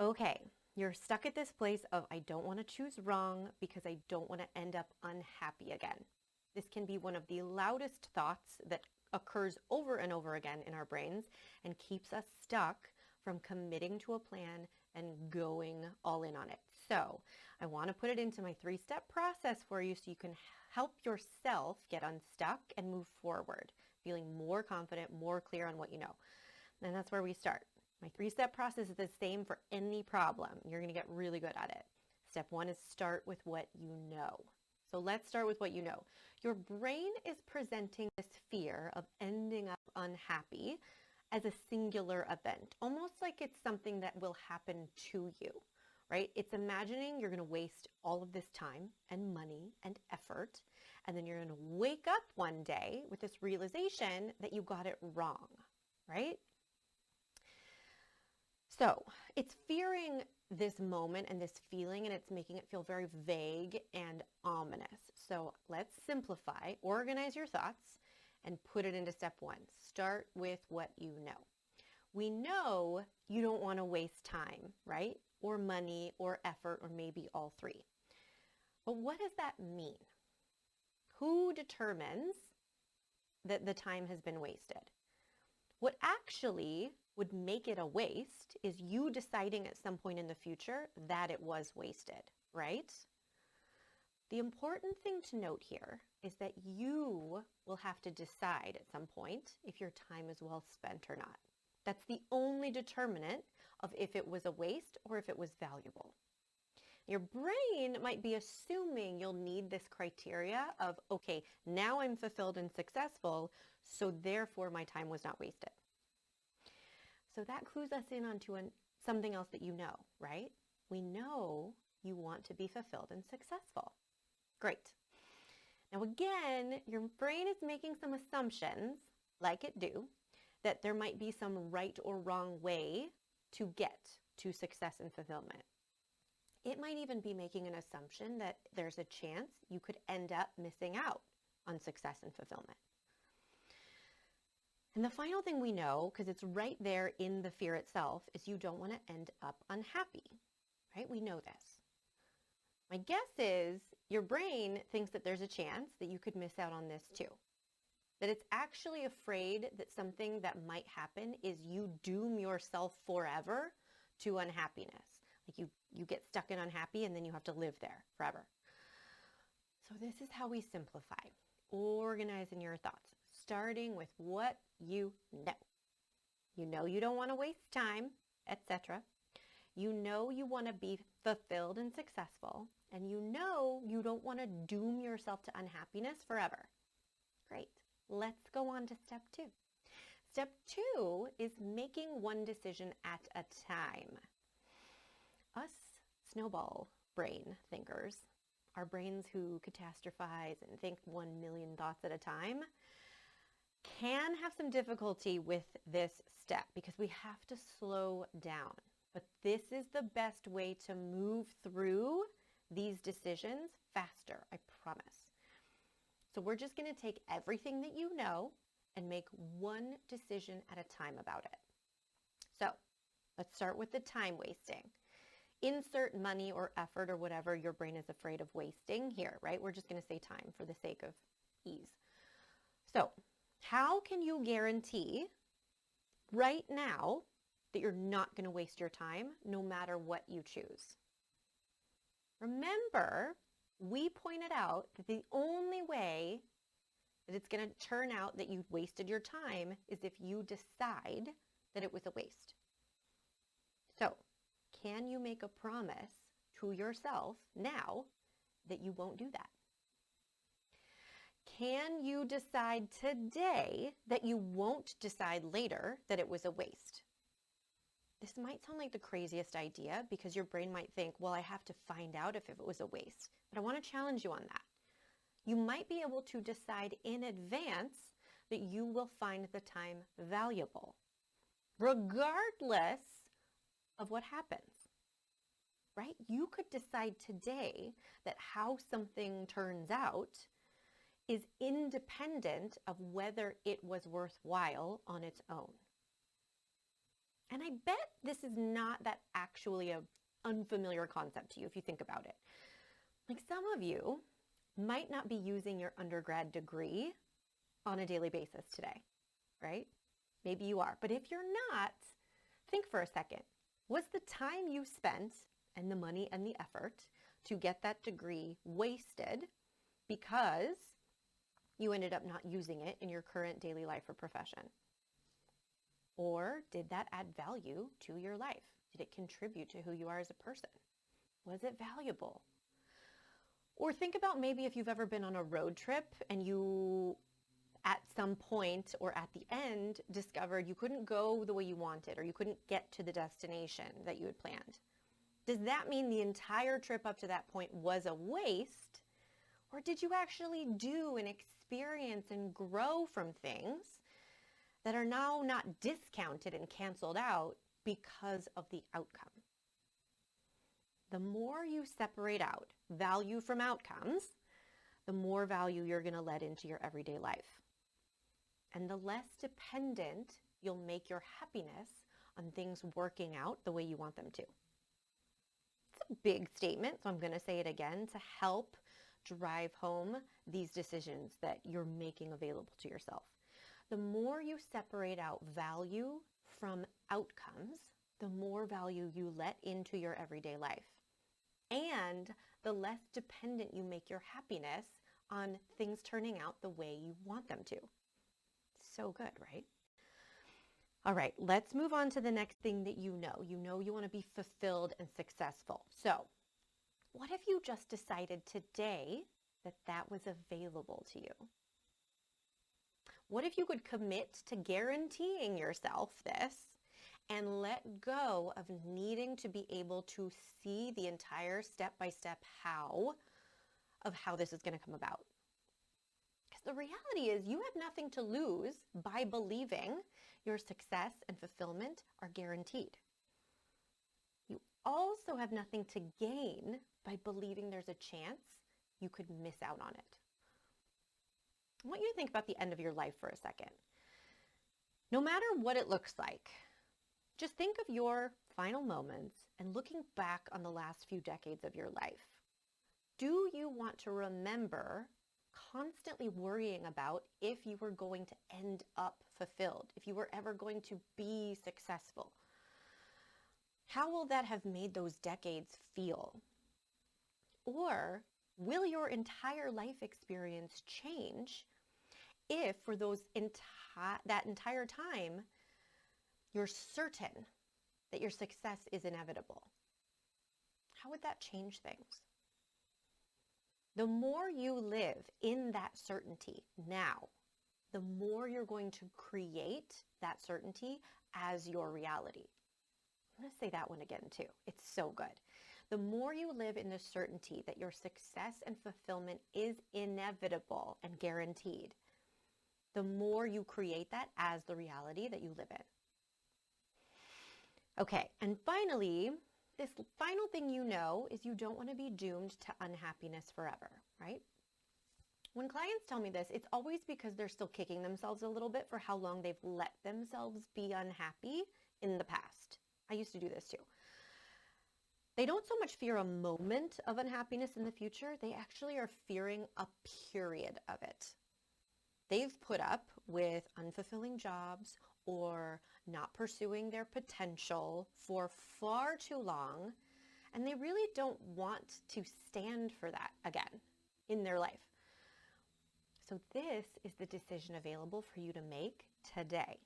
Okay, you're stuck at this place of I don't want to choose wrong because I don't want to end up unhappy again. This can be one of the loudest thoughts that occurs over and over again in our brains and keeps us stuck from committing to a plan and going all in on it. So I want to put it into my 3-step process for you so you can help yourself get unstuck and move forward, feeling more confident, more clear on what you know. And that's where we start. My 3-step process is the same for any problem. You're going to get really good at it. Step 1 is start with what you know. So let's start with what you know. Your brain is presenting this fear of ending up unhappy as a singular event, almost like it's something that will happen to you, right? It's imagining you're going to waste all of this time and money and effort, and then you're going to wake up one day with this realization that you got it wrong, right? So it's fearing this moment and this feeling, and it's making it feel very vague and ominous. So let's simplify, organize your thoughts, and put it into step 1. Start with what you know. We know you don't want to waste time, right? Or money or effort, or maybe all 3. But what does that mean? Who determines that the time has been wasted? What actually would make it a waste is you deciding at some point in the future that it was wasted, right? The important thing to note here is that you will have to decide at some point if your time is well spent or not. That's the only determinant of if it was a waste or if it was valuable. Your brain might be assuming you'll need this criteria of, okay, now I'm fulfilled and successful, so therefore my time was not wasted. So that clues us in onto something else that you know, right? We know you want to be fulfilled and successful. Great. Now again, your brain is making some assumptions, like it do, that there might be some right or wrong way to get to success and fulfillment. It might even be making an assumption that there's a chance you could end up missing out on success and fulfillment. And the final thing we know, because it's right there in the fear itself, is you don't want to end up unhappy, right? We know this. My guess is your brain thinks that there's a chance that you could miss out on this too. That it's actually afraid that something that might happen is you doom yourself forever to unhappiness. Like you get stuck in unhappy and then you have to live there forever. So this is how we simplify, organizing your thoughts, starting with what you know. You know you don't want to waste time, etc. You know you want to be fulfilled and successful, and you know you don't want to doom yourself to unhappiness forever. Great. Let's go on to step 2. Step 2 is making one decision at a time. Us snowball brain thinkers, our brains who catastrophize and think 1 million thoughts at a time, can have some difficulty with this step because we have to slow down. But this is the best way to move through these decisions faster, I promise. So we're just going to take everything that you know and make one decision at a time about it. So let's start with the time wasting. Insert money or effort or whatever your brain is afraid of wasting here, right? We're just going to say time for the sake of ease. So how can you guarantee right now that you're not going to waste your time no matter what you choose? Remember, we pointed out that the only way that it's going to turn out that you wasted your time is if you decide that it was a waste. So, can you make a promise to yourself now that you won't do that? Can you decide today that you won't decide later that it was a waste? This might sound like the craziest idea because your brain might think, well, I have to find out if it was a waste. But I want to challenge you on that. You might be able to decide in advance that you will find the time valuable, regardless of what happens, right? You could decide today that how something turns out is independent of whether it was worthwhile on its own. And I bet this is not that actually an unfamiliar concept to you if you think about it. Like some of you might not be using your undergrad degree on a daily basis today, right? Maybe you are. But if you're not, think for a second. Was the time you spent and the money and the effort to get that degree wasted because you ended up not using it in your current daily life or profession? Or did that add value to your life? Did it contribute to who you are as a person? Was it valuable? Or think about maybe if you've ever been on a road trip and you at some point or at the end discovered you couldn't go the way you wanted or you couldn't get to the destination that you had planned. Does that mean the entire trip up to that point was a waste? Or did you actually do and experience and grow from things that are now not discounted and canceled out because of the outcome? The more you separate out value from outcomes, the more value you're going to let into your everyday life. And the less dependent you'll make your happiness on things working out the way you want them to. It's a big statement, so I'm going to say it again to help drive home these decisions that you're making available to yourself. The more you separate out value from outcomes, the more value you let into your everyday life. And the less dependent you make your happiness on things turning out the way you want them to. So good, right? All right, let's move on to the next thing that you know. You know you want to be fulfilled and successful. So what if you just decided today that that was available to you? What if you could commit to guaranteeing yourself this and let go of needing to be able to see the entire step-by-step how this is going to come about? Because the reality is you have nothing to lose by believing your success and fulfillment are guaranteed. You also have nothing to gain by believing there's a chance you could miss out on it. I want you to think about the end of your life for a second. No matter what it looks like, just think of your final moments and looking back on the last few decades of your life. Do you want to remember constantly worrying about if you were going to end up fulfilled, if you were ever going to be successful? How will that have made those decades feel? Or will your entire life experience change if for that entire time you're certain that your success is inevitable? How would that change things? The more you live in that certainty now, the more you're going to create that certainty as your reality. I'm going to say that one again too. It's so good. The more you live in the certainty that your success and fulfillment is inevitable and guaranteed, the more you create that as the reality that you live in. Okay, and finally, this final thing you know is you don't want to be doomed to unhappiness forever, right? When clients tell me this, it's always because they're still kicking themselves a little bit for how long they've let themselves be unhappy in the past. I used to do this too. They don't so much fear a moment of unhappiness in the future, they actually are fearing a period of it. They've put up with unfulfilling jobs or not pursuing their potential for far too long, and they really don't want to stand for that again in their life. So this is the decision available for you to make today.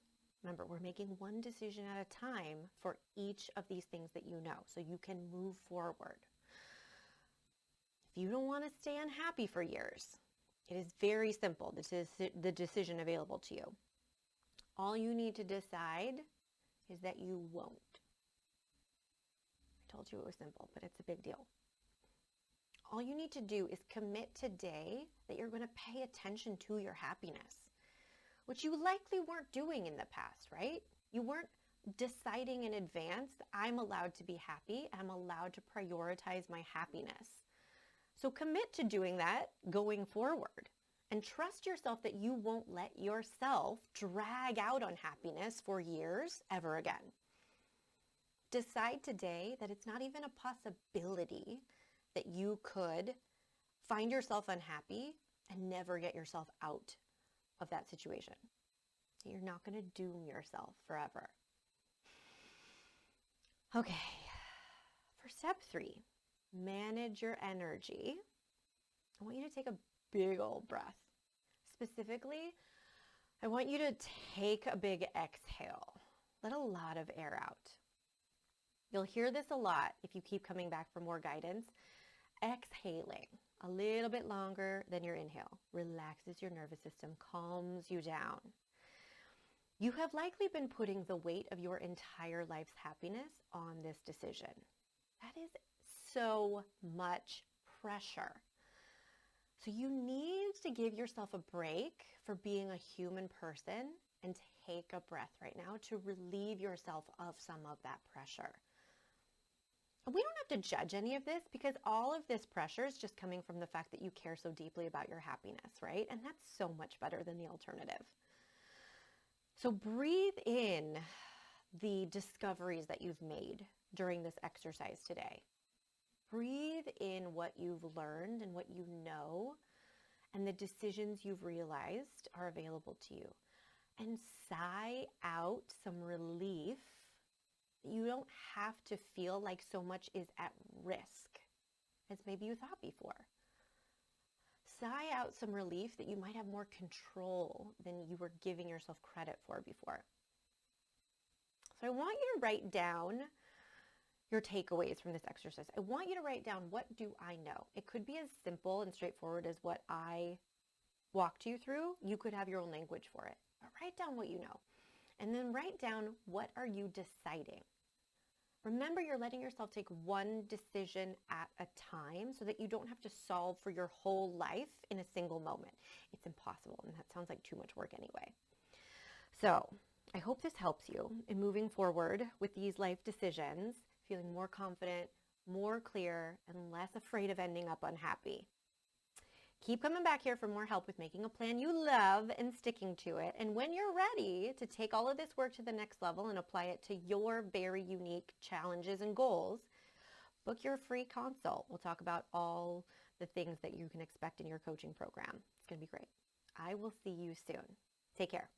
Remember, we're making one decision at a time for each of these things that you know, so you can move forward. If you don't want to stay unhappy for years, it is very simple. This is the decision available to you. All you need to decide is that you won't. I told you it was simple, but it's a big deal. All you need to do is commit today that you're going to pay attention to your happiness, which you likely weren't doing in the past, right? You weren't deciding in advance that I'm allowed to be happy and I'm allowed to prioritize my happiness. So commit to doing that going forward and trust yourself that you won't let yourself drag out on happiness for years ever again. decide today that it's not even a possibility that you could find yourself unhappy and never get yourself out of that situation. You're not going to doom yourself forever. Okay, for step 3, manage your energy. I want you to take a big old breath. Specifically, I want you to take a big exhale. Let a lot of air out. You'll hear this a lot if you keep coming back for more guidance. Exhaling a little bit longer than your inhale relaxes your nervous system, calms you down. You have likely been putting the weight of your entire life's happiness on this decision. That is so much pressure. So you need to give yourself a break for being a human person and take a breath right now to relieve yourself of some of that pressure. We don't have to judge any of this because all of this pressure is just coming from the fact that you care so deeply about your happiness, right? And that's so much better than the alternative. So breathe in the discoveries that you've made during this exercise today. Breathe in what you've learned and what you know and the decisions you've realized are available to you. And sigh out some relief. You don't have to feel like so much is at risk as maybe you thought before. Sigh out some relief that you might have more control than you were giving yourself credit for before. So I want you to write down your takeaways from this exercise. I want you to write down, what do I know? It could be as simple and straightforward as what I walked you through. You could have your own language for it. But write down what you know. And then write down, what are you deciding? Remember, you're letting yourself take one decision at a time so that you don't have to solve for your whole life in a single moment. It's impossible, and that sounds like too much work anyway. So I hope this helps you in moving forward with these life decisions, feeling more confident, more clear, and less afraid of ending up unhappy. Keep coming back here for more help with making a plan you love and sticking to it. And when you're ready to take all of this work to the next level and apply it to your very unique challenges and goals, book your free consult. We'll talk about all the things that you can expect in your coaching program. It's going to be great. I will see you soon. Take care.